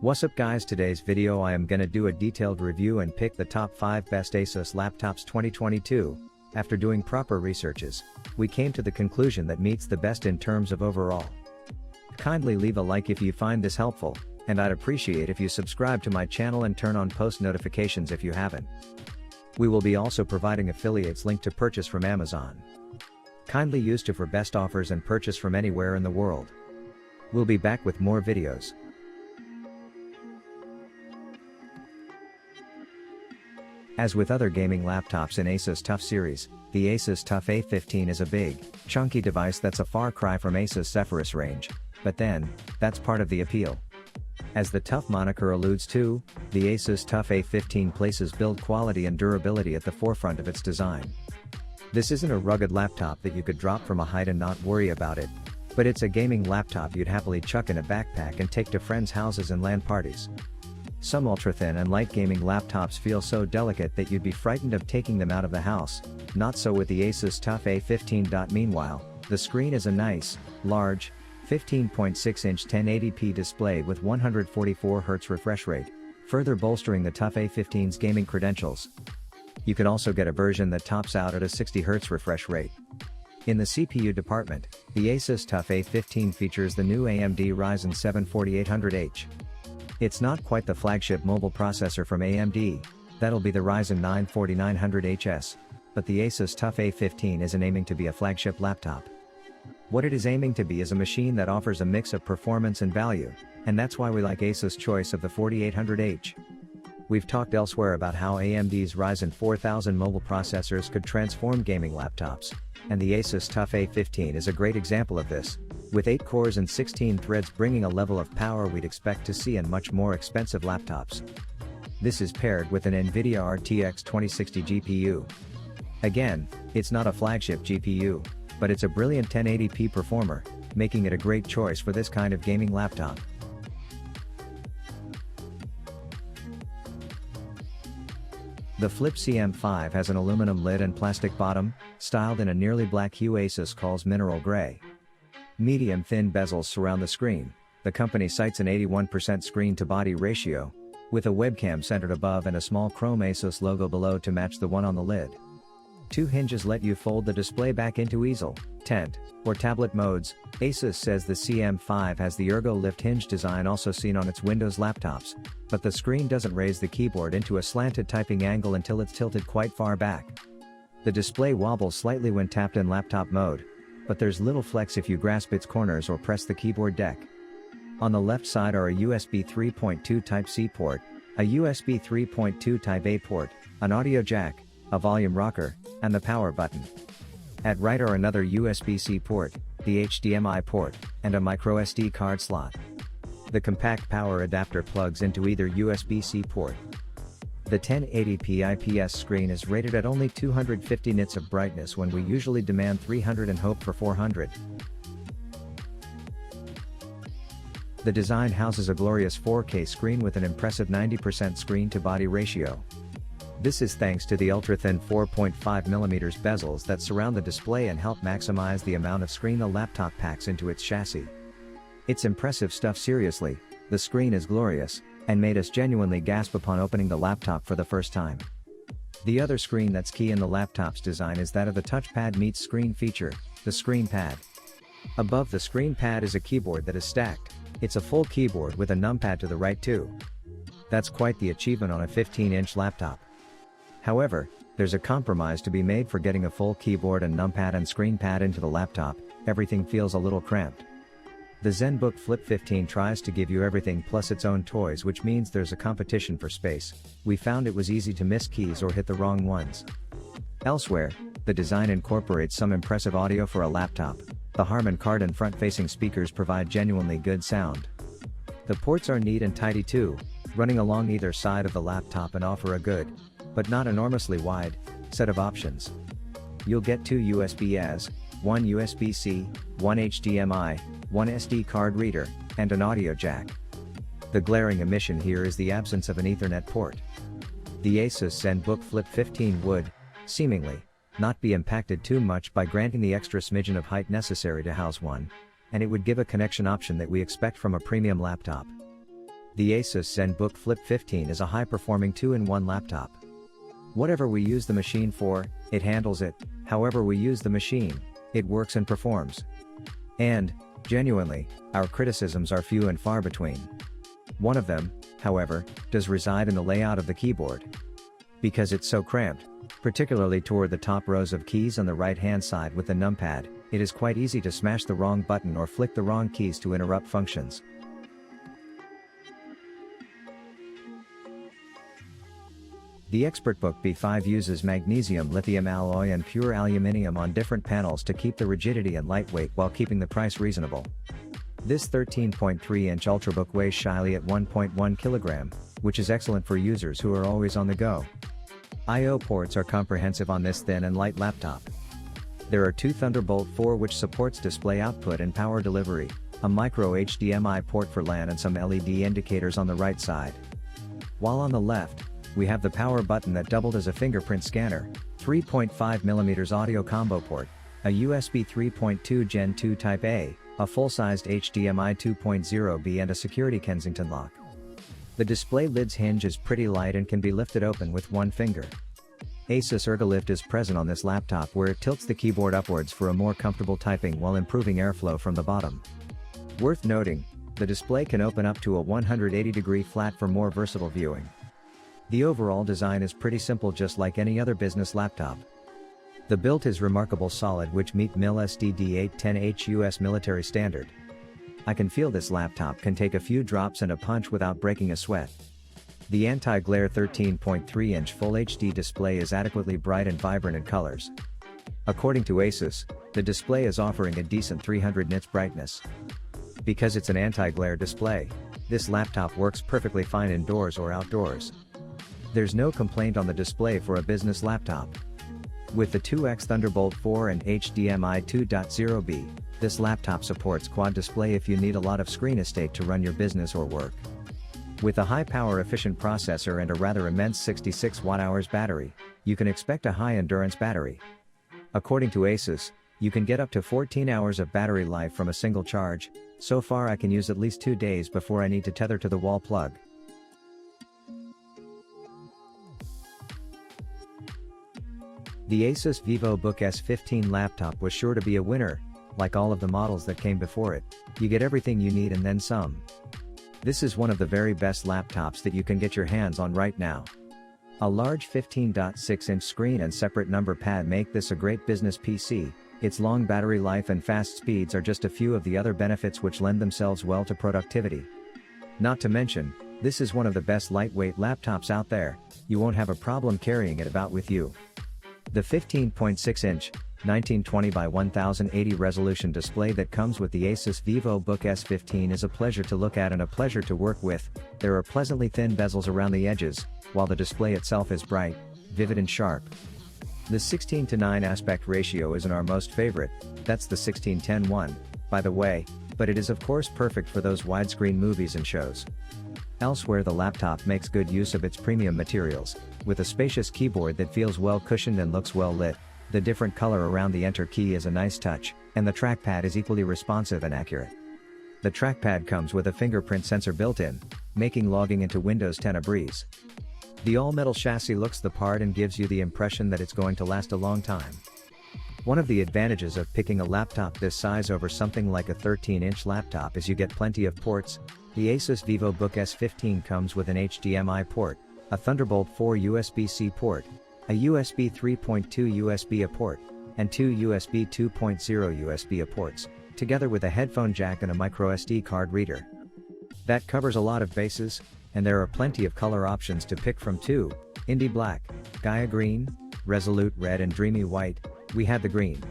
What's up guys, today's video I am gonna do a detailed review and pick the top 5 best Asus laptops 2022. After doing proper researches, we came to the conclusion that meets the best in terms of overall. Kindly leave a like if you find this helpful, and I'd appreciate if you subscribe to my channel and turn on post notifications if you haven't. We will be also providing affiliates link to purchase from Amazon. Kindly use to for best offers and purchase from anywhere in the world. We'll be back with more videos. As with other gaming laptops in Asus TUF series, the Asus TUF A15 is a big, chunky device that's a far cry from Asus Zephyrus range, but then, that's part of the appeal. As the TUF moniker alludes to, the Asus TUF A15 places build quality and durability at the forefront of its design. This isn't a rugged laptop that you could drop from a height and not worry about it, but it's a gaming laptop you'd happily chuck in a backpack and take to friends' houses and LAN parties. Some ultra-thin and light gaming laptops feel so delicate that you'd be frightened of taking them out of the house, not so with the Asus TUF A15. Meanwhile, the screen is a nice, large, 15.6-inch 1080p display with 144Hz refresh rate, further bolstering the TUF A15's gaming credentials. You can also get a version that tops out at a 60Hz refresh rate. In the CPU department, the Asus TUF A15 features the new AMD Ryzen 7 4800H. It's not quite the flagship mobile processor from AMD, that'll be the Ryzen 9 4900HS, but the Asus TUF A15 isn't aiming to be a flagship laptop. What it is aiming to be is a machine that offers a mix of performance and value, and that's why we like Asus' choice of the 4800H. We've talked elsewhere about how AMD's Ryzen 4000 mobile processors could transform gaming laptops, and the Asus TUF A15 is a great example of this, with 8 cores and 16 threads bringing a level of power we'd expect to see in much more expensive laptops. This is paired with an NVIDIA RTX 2060 GPU. Again, it's not a flagship GPU, but it's a brilliant 1080p performer, making it a great choice for this kind of gaming laptop. The Flip CM5 has an aluminum lid and plastic bottom, styled in a nearly black hue Asus calls mineral gray. Medium thin bezels surround the screen. The company cites an 81% screen-to-body ratio, with a webcam centered above and a small chrome Asus logo below to match the one on the lid. 2 hinges let you fold the display back into easel, tent, or tablet modes. Asus says the CM5 has the ergo lift hinge design also seen on its Windows laptops, but the screen doesn't raise the keyboard into a slanted typing angle until it's tilted quite far back. The display wobbles slightly when tapped in laptop mode, but there's little flex if you grasp its corners or press the keyboard deck. On the left side are a USB 3.2 Type-C port, a USB 3.2 Type-A port, an audio jack, a volume rocker, and the power button. At right are another USB-C port, the HDMI port, and a microSD card slot. The compact power adapter plugs into either USB-C port. The 1080p IPS screen is rated at only 250 nits of brightness when we usually demand 300 and hope for 400. The design houses a glorious 4K screen with an impressive 90% screen-to-body ratio. This is thanks to the ultra-thin 4.5mm bezels that surround the display and help maximize the amount of screen the laptop packs into its chassis. It's impressive stuff. Seriously, the screen is glorious, and made us genuinely gasp upon opening the laptop for the first time. The other screen that's key in the laptop's design is that of the touchpad meets screen feature, the screen pad. Above the screen pad is a keyboard that is stacked. It's a full keyboard with a numpad to the right too. That's quite the achievement on a 15-inch laptop. However, there's a compromise to be made for getting a full keyboard and numpad and screen pad into the laptop. Everything feels a little cramped. The ZenBook Flip 15 tries to give you everything plus its own toys, which means there's a competition for space. We found it was easy to miss keys or hit the wrong ones. Elsewhere, the design incorporates some impressive audio for a laptop. The Harman Kardon front-facing speakers provide genuinely good sound. The ports are neat and tidy too, running along either side of the laptop and offer a good, but not enormously wide, set of options. You'll get 2 USB-As, 1 USB-C, 1 HDMI, 1 SD card reader, and an audio jack. The glaring omission here is the absence of an Ethernet port. The Asus ZenBook Flip 15 would, seemingly, not be impacted too much by granting the extra smidgen of height necessary to house one, and it would give a connection option that we expect from a premium laptop. The Asus ZenBook Flip 15 is a high-performing 2-in-1 laptop. Whatever we use the machine for, it handles it. However we use the machine, it works and performs. And, genuinely, our criticisms are few and far between. One of them, however, does reside in the layout of the keyboard. Because it's so cramped, particularly toward the top rows of keys on the right-hand side with the numpad, it is quite easy to smash the wrong button or flick the wrong keys to interrupt functions. The ExpertBook B5 uses magnesium lithium alloy and pure aluminium on different panels to keep the rigidity and lightweight while keeping the price reasonable. This 13.3-inch Ultrabook weighs shyly at 1.1 kg, which is excellent for users who are always on the go. I/O ports are comprehensive on this thin and light laptop. There are two Thunderbolt 4 which supports display output and power delivery, a micro HDMI port for LAN and some LED indicators on the right side. While on the left, we have the power button that doubled as a fingerprint scanner, 3.5mm audio combo port, a USB 3.2 Gen 2 Type A, a full-sized HDMI 2.0B and a security Kensington lock. The display lid's hinge is pretty light and can be lifted open with one finger. Asus ErgoLift is present on this laptop where it tilts the keyboard upwards for a more comfortable typing while improving airflow from the bottom. Worth noting, the display can open up to a 180-degree flat for more versatile viewing. The overall design is pretty simple just like any other business laptop. The build is remarkable solid which meet MIL SDD810H US military standard. I can feel this laptop can take a few drops and a punch without breaking a sweat. The anti-glare 13.3-inch Full HD display is adequately bright and vibrant in colors. According to Asus, the display is offering a decent 300 nits brightness. Because it's an anti-glare display, this laptop works perfectly fine indoors or outdoors. There's no complaint on the display for a business laptop. With the 2x Thunderbolt 4 and HDMI 2.0B, this laptop supports quad display if you need a lot of screen estate to run your business or work. With a high-power efficient processor and a rather immense 66 Wh battery, you can expect a high-endurance battery. According to Asus, you can get up to 14 hours of battery life from a single charge. So far I can use at least 2 days before I need to tether to the wall plug. The Asus VivoBook S15 laptop was sure to be a winner. Like all of the models that came before it, you get everything you need and then some. This is one of the very best laptops that you can get your hands on right now. A large 15.6-inch screen and separate number pad make this a great business PC. Its long battery life and fast speeds are just a few of the other benefits which lend themselves well to productivity. Not to mention, this is one of the best lightweight laptops out there. You won't have a problem carrying it about with you. The 15.6-inch, 1920 by 1080 resolution display that comes with the Asus VivoBook S15 is a pleasure to look at and a pleasure to work with. There are pleasantly thin bezels around the edges, while the display itself is bright, vivid and sharp. The 16:9 aspect ratio isn't our most favorite, that's the 16:10 by the way, but it is of course perfect for those widescreen movies and shows. Elsewhere the laptop makes good use of its premium materials, with a spacious keyboard that feels well cushioned and looks well lit. The different color around the enter key is a nice touch, and the trackpad is equally responsive and accurate. The trackpad comes with a fingerprint sensor built in, making logging into Windows 10 a breeze. The all-metal chassis looks the part and gives you the impression that it's going to last a long time. One of the advantages of picking a laptop this size over something like a 13-inch laptop is you get plenty of ports. The Asus VivoBook S15 comes with an HDMI port, a Thunderbolt 4 USB-C port, a USB 3.2 USB-A port, and two USB 2.0 USB-A ports, together with a headphone jack and a microSD card reader. That covers a lot of bases, and there are plenty of color options to pick from too: Indie Black, Gaia Green, Resolute Red and Dreamy White. We had the green.